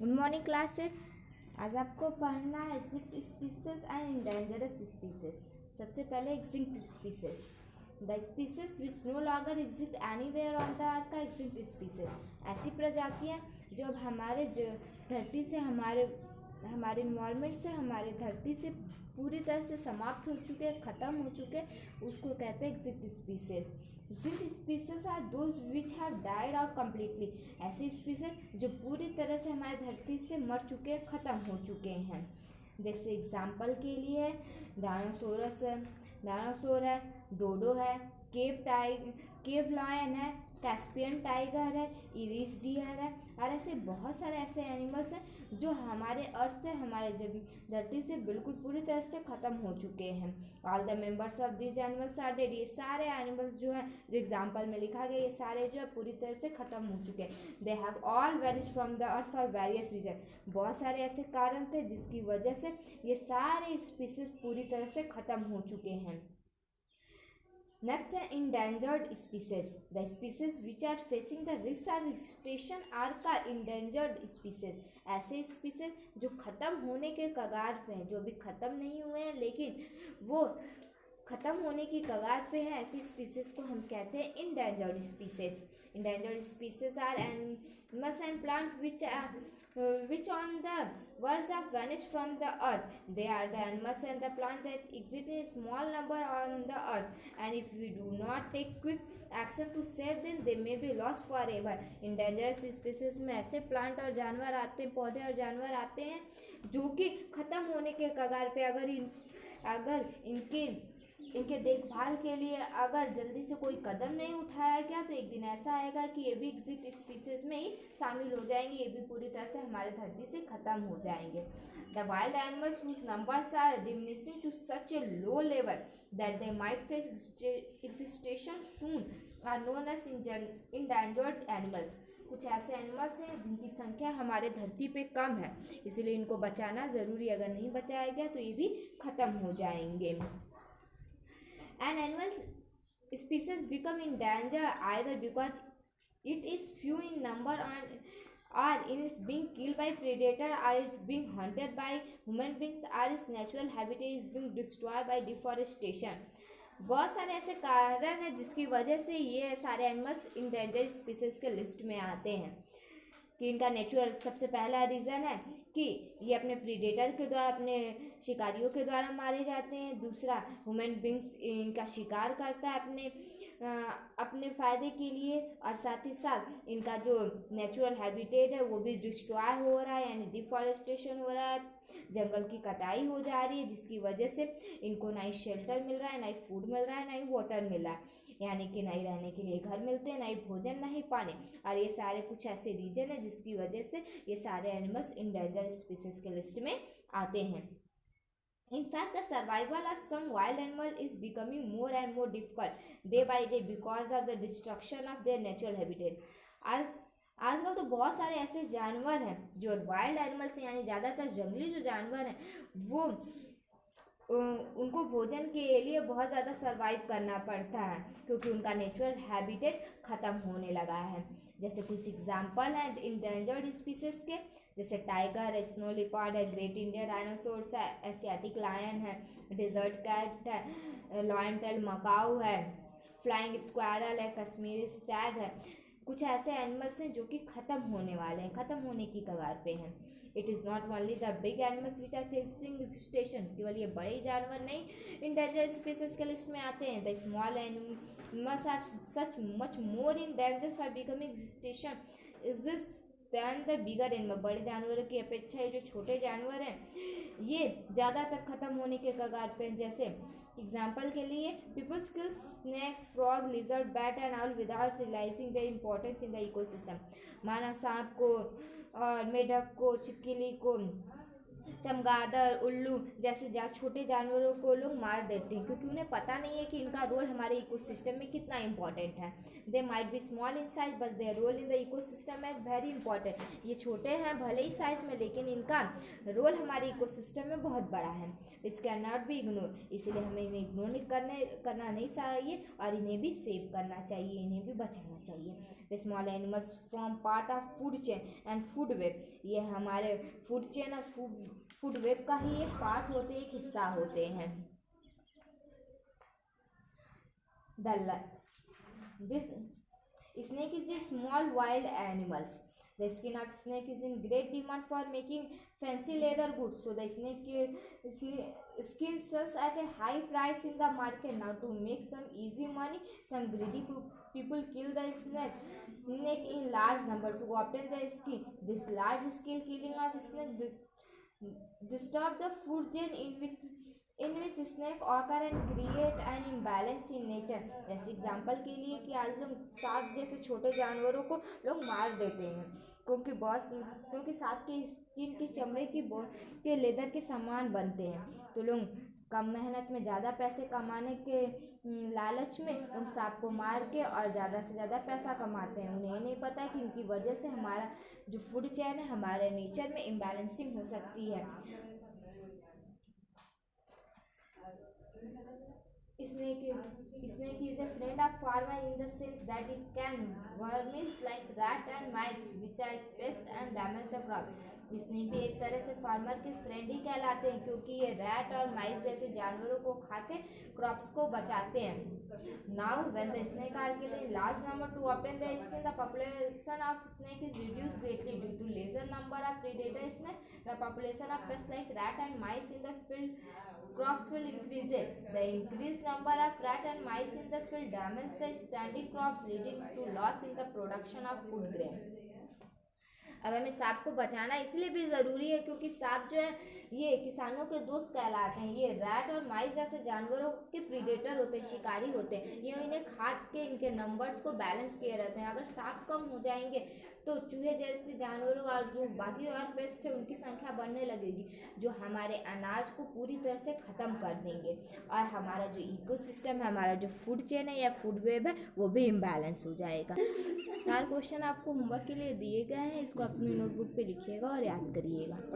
Good morning classes. आज आपको पढ़ना है extinct species and endangered species. सबसे पहले extinct species, the species which no longer exist anywhere on the earth का एक्सिंक्ट स्पीसीज। ऐसी प्रजातियां जो अब हमारे धरती से हमारे इन्वायरमेंट से हमारे धरती से पूरी तरह से समाप्त हो चुके हैं, ख़त्म हो चुके हैं, उसको कहते हैं extinct species. Extinct species are those which have died out completely. ऐसी स्पीसीज जो पूरी तरह से हमारी धरती से मर चुके हैं, ख़त्म हो चुके हैं। जैसे एग्जाम्पल के लिए डायनासोर है, डोडो है, केव लायन है, कैस्पियन टाइगर है, इरिस डियर है, और ऐसे बहुत सारे ऐसे एनिमल्स हैं जो हमारे अर्थ से हमारे धरती से बिल्कुल पूरी तरह से ख़त्म हो चुके हैं। All the members of this animals are dead. ये सारे एनिमल्स जो हैं, जो एग्जाम्पल में लिखा गया, ये सारे जो है पूरी तरह से ख़त्म हो चुके हैं। They have all vanished from the earth for various reason. बहुत सारे ऐसे कारण थे जिसकी वजह से ये सारे स्पीसीज पूरी तरह से ख़त्म हो चुके हैं। नेक्स्ट है endangered species. The species which are facing the risk of extinction are का इंडेंजर्ड स्पीसीज। ऐसे स्पीसीज जो ख़त्म होने के कगार पे हैं, जो अभी ख़त्म नहीं हुए हैं लेकिन वो ख़त्म होने की कगार पे है, ऐसी स्पीसीज को हम कहते हैं endangered species. Endangered species are animals and plant which on the verge of vanish from the earth. They are the animals and the plants that exist in small number on the earth, and if we do not take quick action to save them, they may be lost forever. Endangered species में ऐसे plant और जानवर आते हैं, पौधे और जानवर आते हैं जो कि ख़त्म होने के कगार पे, अगर इनके देखभाल के लिए अगर जल्दी से कोई कदम नहीं उठाया गया तो एक दिन ऐसा आएगा कि ये भी एक्सिंक्ट स्पीसीज में ही शामिल हो जाएंगे, ये भी पूरी तरह से हमारे धरती से ख़त्म हो जाएंगे। The wild animals whose numbers are diminishing to such a low level that they might face extinction soon are known as endangered animals. कुछ ऐसे एनिमल्स हैं जिनकी संख्या हमारे धरती पे कम है, इसलिए इनको बचाना ज़रूरी। अगर नहीं बचाया गया तो ये भी ख़त्म हो जाएंगे। An animal species become in danger either because it is few in number or it is being killed by predator, or it is being hunted by human beings, or its natural habitat is being destroyed by deforestation. बहुत सारे ऐसे कारण हैं जिसकी वजह से ये सारे एनिमल्स इंडेंजर्ड स्पीसीज के लिस्ट में आते हैं। कि इनका नेचुरल सबसे पहला रीज़न है कि ये अपने प्रीडेटर के द्वारा, अपने शिकारियों के द्वारा मारे जाते हैं। दूसरा, ह्यूमन बींग्स इनका शिकार करता है अपने फ़ायदे के लिए, और साथ ही साथ इनका जो नेचुरल हैबिटेट है वो भी डिस्ट्रॉय हो रहा है, यानी डिफॉरेस्टेशन हो रहा है, जंगल की कटाई हो जा रही है, जिसकी वजह से इनको ना ही शेल्टर मिल रहा है, ना ही फूड मिल रहा है, ना ही वाटर मिल रहा है, यानी कि ना ही रहने के लिए घर मिलते हैं, ना ही भोजन, ना ही पानी। और ये सारे कुछ ऐसे रीजन है जिसकी वजह से ये सारे एनिमल्स इंडेंजर्ड स्पीसीज के लिस्ट में आते हैं। In fact, the survival of some wild animal is becoming more and more difficult day by day because of the destruction of their natural habitat. आजकल तो बहुत सारे ऐसे जानवर हैं जो वाइल्ड एनिमल्स हैं, यानी ज़्यादातर जंगली जो जानवर हैं वो उनको भोजन के लिए बहुत ज़्यादा सर्वाइव करना पड़ता है क्योंकि उनका नेचुरल हैबिटेट ख़त्म होने लगा है। जैसे कुछ एग्जांपल हैं इंडेंजर्ड स्पीसीज के, जैसे टाइगर है, स्नो लिपर्ड है, ग्रेट इंडियन डायनासोर्स है, एशियाटिक लायन है, डेजर्ट कैट है, लॉयन टेल मकाऊ है, फ्लाइंग स्क्वायरल है, कश्मीरी स्टैग है। कुछ ऐसे एनिमल्स हैं जो कि ख़त्म होने वाले हैं, ख़त्म होने की कगार पे हैं। It is not only the big animals which are facing extinction. केवल ये बड़े जानवर नहीं इंडेंजर्ड स्पीसीज के लिस्ट में आते हैं। The small animals are such much more in danger for becoming exist than the bigger animal. बड़े जानवरों की अपेक्षा ये जो छोटे जानवर हैं ये ज़्यादातर ख़त्म होने के कगार पे हैं। जैसे एग्जाम्पल के लिए, people kill snakes, frog, lizard, bat and all without realising their importance in the ecosystem. मानव सांप को और मेढक को, छिपकली को चमगादड़, उल्लू जैसे छोटे जानवरों को लोग मार देते हैं क्योंकि उन्हें पता नहीं है कि इनका रोल हमारे इकोसिस्टम में कितना इंपॉर्टेंट है। They might be small in size but their role in the ecosystem है वेरी इंपॉर्टेंट। ये छोटे हैं भले ही साइज में, लेकिन इनका रोल हमारे इकोसिस्टम में बहुत बड़ा है। It's can not be ignore, इसलिए हमें इन्हें इग्नोर करना नहीं चाहिए और इन्हें भी सेव करना चाहिए, इन्हें भी बचाना चाहिए। The small animals form part of food chain and food web, ये हमारे फूड चेन और फूड वेब का ही एक पार्ट होते हैं, एक हिस्सा होते हैं। This snake is a small wild animals. The skin of snake is in great demand for making fancy leather goods. So the skin sells at a high price in the market. Now to make some easy money, some greedy people kill the snake in large number to obtain the skin. This large scale killing of snake disturb the food chain in which snake occur and create an imbalance in nature. जैसे example के लिए कि आज लोग सांप जैसे छोटे जानवरों को लोग मार देते हैं क्योंकि सांप की स्किन की चमड़े के लेदर के सामान बनते हैं, तो लोग कम मेहनत में ज़्यादा पैसे कमाने के लालच में लोग सांप को मार के और ज़्यादा से ज़्यादा पैसा कमाते हैं। उन्हें नहीं पता है कि इनकी वजह से हमारा जो फूड चेन है हमारे नेचर में इम्बैलेंसिंग हो सकती है। Snake is a friend of farmer in the sense that it can vermin like rat and mice which are pests and damage the crop. Snake भी एक तरह से फार्मर के फ्रेंड ही कहलाते हैं क्योंकि ये रैट और माइस जैसे जानवरों को खा के क्रॉप्स को बचाते हैं। Now when the snake are killed in large number to obtain the skin, the population of snake is reduced greatly due to lesser number of predator snake. The population of pest like rat and mice in the field crops will increase it. The increased number of rat and mice in the field damage the standing crops leading to loss in the production of food grain. अब हमें सांप को बचाना इसलिए भी ज़रूरी है क्योंकि सांप जो है ये किसानों के दोस्त कहलाते हैं। ये रैट और माइस जैसे जानवरों के प्रीडेटर होते हैं, शिकारी होते हैं। ये इन्हें खा के इनके नंबर्स को बैलेंस किए रहते हैं। अगर सांप कम हो जाएंगे तो चूहे जैसे जानवरों और जो बाकी और पेस्ट है उनकी संख्या बढ़ने लगेगी, जो हमारे अनाज को पूरी तरह से ख़त्म कर देंगे और हमारा जो इकोसिस्टम है, हमारा जो फूड चेन है या फूड वेब है, वो भी इम्बैलेंस हो जाएगा। 4 क्वेश्चन आपको होमवर्क के लिए दिए गए हैं, इसको अपनी नोटबुक पे लिखिएगा और याद करिएगा।